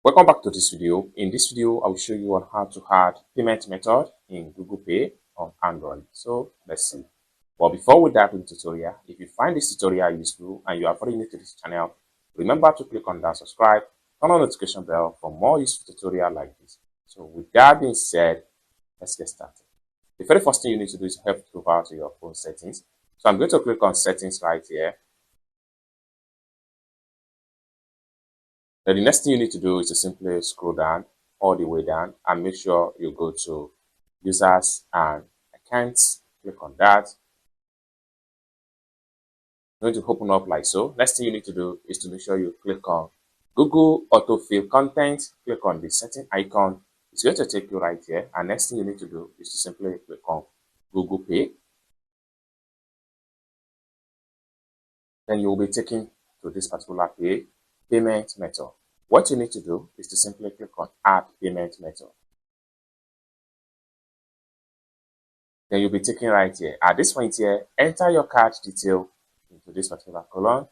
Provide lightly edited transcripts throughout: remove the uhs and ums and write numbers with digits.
Welcome back to this video. In this video, I will show you on how to add payment method in Google Pay on Android. So let's see. But before we dive into the tutorial, if you find this tutorial useful and you are very new to this channel, remember to click on that subscribe, turn on the notification bell for more useful tutorial like this. So with that being said, let's get started. The very first thing you need to do is head over to your phone settings. So I'm going to click on settings right here. Now, the next thing you need to do is to simply scroll down all the way down and make sure you go to users and accounts. Click on that. Going to open up like so. Next thing you need to do is to make sure you click on Google autofill content. Click on the setting icon. It's going to take you right here. And next thing you need to do is to simply click on Google Pay. Then you will be taken to this particular payment method. What you need to do is to simply click on add payment method. Then you'll be taken right here. At this point here, enter your card detail into this particular column.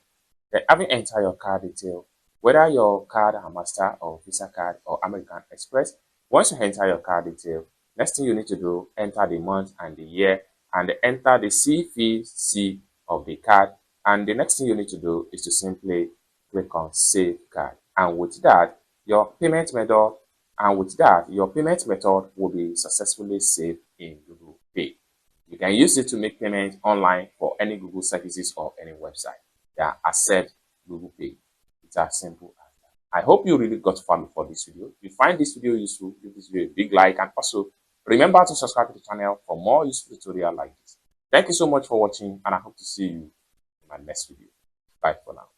Then having entered your card detail, whether your card are Master or Visa card or American Express, once you enter your card detail, next thing you need to do, enter the month and the year and enter the CVC of the card. And the next thing you need to do is to simply click on save card. And with that, your payment method will be successfully saved in Google Pay. You can use it to make payments online for any Google services or any website that accept Google Pay. It's as simple as that. I hope you really got value for this video. If you find this video useful, give this video a big like and also remember to subscribe to the channel for more useful tutorials like this. Thank you so much for watching and I hope to see you in my next video. Bye for now.